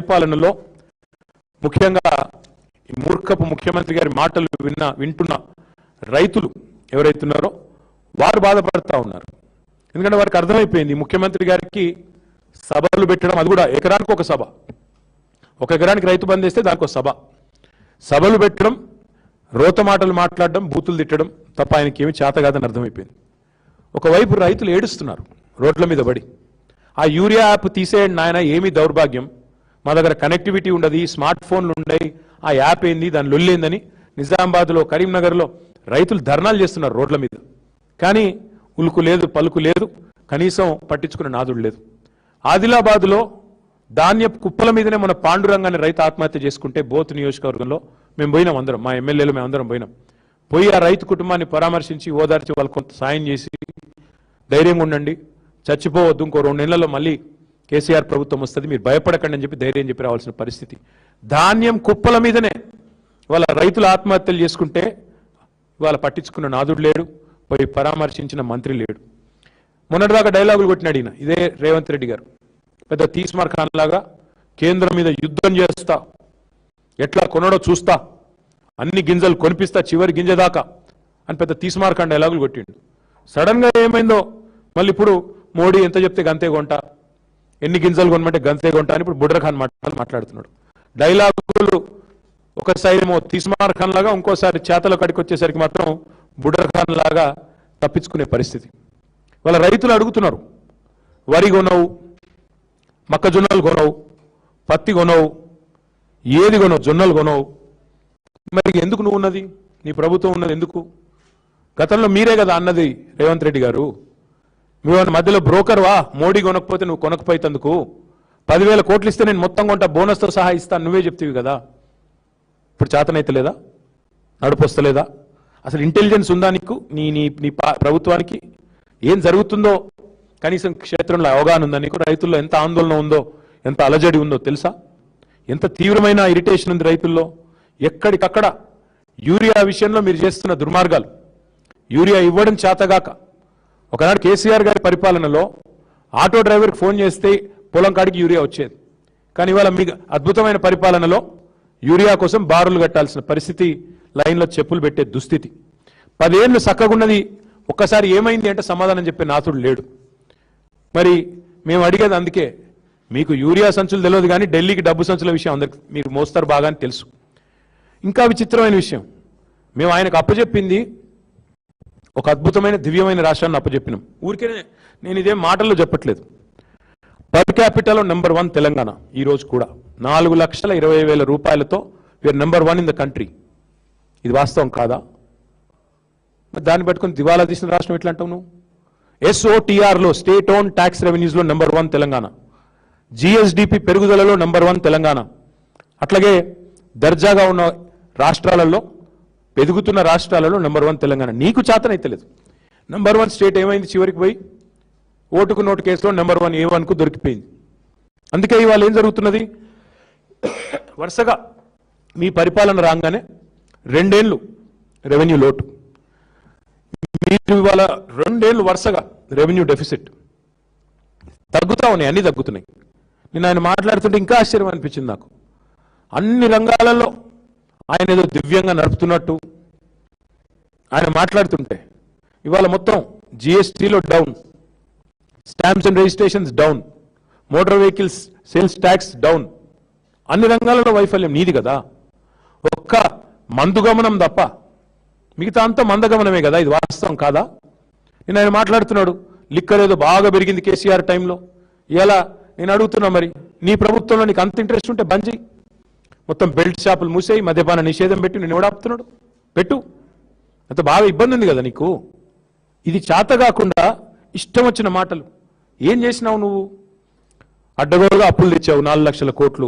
పరిపాలనలో ముఖ్యంగా ఈ మూర్ఖపు ముఖ్యమంత్రి గారి మాటలు వింటున్న రైతులు ఎవరైతున్నారో వారు బాధపడతా ఉన్నారు. ఎందుకంటే వారికి అర్థమైపోయింది ముఖ్యమంత్రి గారికి సభలు పెట్టడం, అది కూడా ఎకరానికి ఒక సభ, ఒక ఎకరానికి రైతు బంద్ చేస్తే దానికి ఒక సభలు పెట్టడం, రోత మాటలు మాట్లాడడం, బూతులు తిట్టడం తప్ప ఆయనకి ఏమి చేత కాదని అర్థమైపోయింది. ఒకవైపు రైతులు ఏడుస్తున్నారు రోడ్ల మీద పడి, ఆ యూరియా యాప్ తీసేయండి నాయన, ఏమీ దౌర్భాగ్యం, మా దగ్గర కనెక్టివిటీ ఉండదు, స్మార్ట్ ఫోన్లు ఉన్నాయి, ఆ యాప్ ఏంది, దాని లొల్లేందని నిజామాబాద్లో, కరీంనగర్లో రైతులు ధర్నాలు చేస్తున్నారు రోడ్ల మీద. కానీ ఉలుకు లేదు, పలుకు లేదు, కనీసం పట్టించుకునే నాదుడు లేదు. ఆదిలాబాద్లో ధాన్యపు కుప్పల మీదనే మన పాండురంగాన్ని రైతు ఆత్మహత్య చేసుకుంటే బోత్ నియోజకవర్గంలో మేము పోయినాం, అందరం మా ఎమ్మెల్యేలు మేము అందరం పోయి ఆ రైతు కుటుంబాన్ని పరామర్శించి ఓదార్చి వాళ్ళకు కొంత సాయం చేసి ధైర్యంగా ఉండండి, చచ్చిపోవద్దు, ఇంకో 2 నెలల్లో మళ్ళీ కేసీఆర్ ప్రభుత్వం వస్తుంది, మీరు భయపడకండి అని చెప్పి ధైర్యం చెప్పి రావాల్సిన పరిస్థితి. ధాన్యం కుప్పల మీదనే వాళ్ళ రైతులు ఆత్మహత్యలు చేసుకుంటే వాళ్ళ పట్టించుకున్న నాదుడు లేడు, పోయి పరామర్శించిన మంత్రి లేడు. మొన్నటిదాకా డైలాగులు కొట్టినాడు ఈయన, ఇదే రేవంత్ రెడ్డి గారు, పెద్ద తీస్మార్ ఖాన్ లాగా కేంద్రం మీద యుద్ధం చేస్తా, ఎట్లా కొనడో చూస్తా, అన్ని గింజలు కొనిపిస్తా చివరి గింజ దాకా అని పెద్ద తీస్మార్ ఖాన్ డైలాగులు కొట్టిండు. సడన్ గా ఏమైందో మళ్ళీ ఇప్పుడు మోడీ ఎంత చెప్తే గంతే కొంట, ఎన్ని గింజలు కొనమంటే గంతే కొంట అని ఇప్పుడు బుడ్ర ఖాన్ మాట్లాడుతున్నాడు. డైలాగులు ఒకసారి ఏమో తీస్మార్ ఖాన్ లాగా, ఇంకోసారి చేతల కడికి వచ్చేసరికి మాత్రం బుడ్ర ఖాన్ లాగా తప్పించుకునే పరిస్థితి. వాళ్ళ రైతులు అడుగుతున్నారు, వరి కొనవు, మొక్కజొన్నలు కొనవు, పత్తి కొనవు, ఏది కొనవు, జొన్నలు కొనవు, మరి ఎందుకు నువ్వు ఉన్నది, నీ ప్రభుత్వం ఉన్నది ఎందుకు? గతంలో మీరే కదా అన్నది రేవంత్ రెడ్డి గారు, మీరు మధ్యలో బ్రోకర్వా, మోడీ కొనకపోతే నువ్వు కొనకపోయేందుకు 10,000 కోట్లు ఇస్తే నేను మొత్తం కొంటా, బోనస్తో సహా ఇస్తాను నువ్వే చెప్తీవి కదా. ఇప్పుడు చేతనైతే లేదా, నడుపొస్తలేదా? అసలు ఇంటెలిజెన్స్ ఉందా నీకు? నీ నీ నీ ప్రభుత్వానికి ఏం జరుగుతుందో కనీసం క్షేత్రంలో అవగాహన ఉందా నీకు? రైతుల్లో ఎంత ఆందోళన ఉందో, ఎంత అలజడి ఉందో తెలుసా? ఎంత తీవ్రమైన ఇరిటేషన్ ఉంది రైతుల్లో. ఎక్కడికక్కడ యూరియా విషయంలో మీరు చేస్తున్న దుర్మార్గాలు, యూరియా ఇవ్వడం చేతగాక. ఒకనాడు కేసీఆర్ గారి పరిపాలనలో ఆటో డ్రైవర్కి ఫోన్ చేస్తే పొలం కాడికి యూరియా వచ్చేది. కానీ ఇవాళ మీ అద్భుతమైన పరిపాలనలో యూరియా కోసం బారులు కట్టాల్సిన పరిస్థితి, లైన్లో చెప్పులు పెట్టే దుస్థితి. 10 ఏళ్ళు చక్కగున్నది, ఒక్కసారి ఏమైంది అంటే సమాధానం చెప్పే నాతుడు లేడు. మరి మేము అడిగేది అందుకే, మీకు యూరియా సంచులు తెలియదు కానీ ఢిల్లీకి డబ్బు సంచుల విషయం అందరికి మీరు మోస్తారు బాగా అని తెలుసు. ఇంకా విచిత్రమైన విషయం, మేము ఆయనకు అప్పచెప్పింది ఒక అద్భుతమైన దివ్యమైన రాష్ట్రాన్ని అప్పచెప్పినాం. ఊరికే నేను ఇదేం మాటల్లో చెప్పట్లేదు. పర్ క్యాపిటల్లో నెంబర్ 1 తెలంగాణ. ఈ రోజు కూడా 4,20,000 రూపాయలతో వీఆర్ నెంబర్ 1 ఇన్ ద కంట్రీ. ఇది వాస్తవం కాదా? దాన్ని పెట్టుకుని దివాలా తీసిన రాష్ట్రం ఎట్లా అంటావు నువ్వు? SOTRలో స్టేట్ ఓన్ ట్యాక్స్ రెవెన్యూస్లో నెంబర్ 1 తెలంగాణ, GSDP పెరుగుదలలో నెంబర్ 1 తెలంగాణ. అట్లాగే దర్జాగా ఉన్న రాష్ట్రాలలో, పెరుగుతున్న రాష్ట్రాలలో నెంబర్ 1 తెలంగాణ. నీకు చేతనైతలేదు. నెంబర్ 1 స్టేట్ ఏమైంది? చివరికి పోయి ఓటుకు నోటు కేసులో నెంబర్ 1 A1కు దొరికిపోయింది. అందుకే ఇవాళ ఏం జరుగుతున్నది, వరుసగా మీ పరిపాలన రాగానే 2 ఏళ్ళు రెవెన్యూ లోటు, మీరు ఇవాళ 2 ఏళ్ళు వరుసగా రెవెన్యూ డెఫిసిట్. తగ్గుతా ఉన్నాయి, అన్ని తగ్గుతున్నాయి. నేను ఆయన మాట్లాడుతుంటే ఇంకా ఆశ్చర్యం అనిపించింది నాకు. అన్ని రంగాలలో ఆయన ఏదో దివ్యంగా నడుపుతున్నట్టు ఆయన మాట్లాడుతుంటే, ఇవాళ మొత్తం GSTలో down, stamps and registrations down, motor vehicles sales tax down, అన్ని రంగాలలో వైఫల్యం నీది కదా. ఒక్క మందుగమనం తప్ప మిగతా అంతా మందగమనమే కదా. ఇది వాస్తవం కాదా? నేను ఆయన మాట్లాడుతున్నాడు, లిక్కర్ ఏదో బాగా పెరిగింది కేసీఆర్ టైంలో. ఇలా నేను అడుగుతున్నా, మరి నీ ప్రభుత్వంలో నీకు అంత ఇంట్రెస్ట్ ఉంటే బంద్ చేయి, మొత్తం బెల్ట్ షాపులు మూసేయి, మద్యపాన నిషేధం పెట్టి, నేను ఎవడాపుతున్నాడు పెట్టు, అంత బాగా ఇబ్బంది ఉంది కదా నీకు. ఇది చేత కాకుండా ఇష్టం వచ్చిన మాటలు. ఏం చేసినావు నువ్వు? అడ్డగోలుగా అప్పులు తెచ్చావు 4 లక్షల కోట్లు,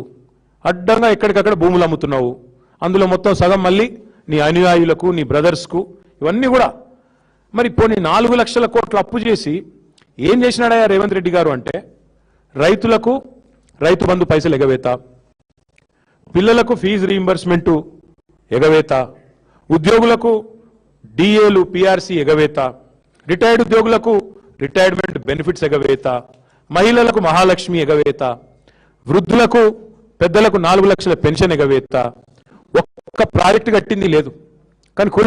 అడ్డంగా ఎక్కడికక్కడ భూములు అమ్ముతున్నావు. అందులో మొత్తం సగం మళ్ళీ నీ అనుయాయులకు, నీ బ్రదర్స్కు, ఇవన్నీ కూడా. మరి పోనీ 4 లక్షల కోట్లు అప్పు చేసి ఏం చేసినాడయా రేవంత్ రెడ్డి గారు అంటే, రైతులకు రైతు బంధు పైసలు ఎగవేత, పిల్లలకు ఫీజు రీయింబర్స్మెంటు ఎగవేత, ఉద్యోగులకు డిఏలు PRC ఎగవేత, రిటైర్డ్ ఉద్యోగులకు రిటైర్మెంట్ బెనిఫిట్స్ ఎగవేత, మహిళలకు మహాలక్ష్మి ఎగవేత, వృద్ధులకు పెద్దలకు 4 లక్షల పెన్షన్ ఎగవేత్తా, ఒక్క ప్రాజెక్టు కట్టింది లేదు. కానీ కుల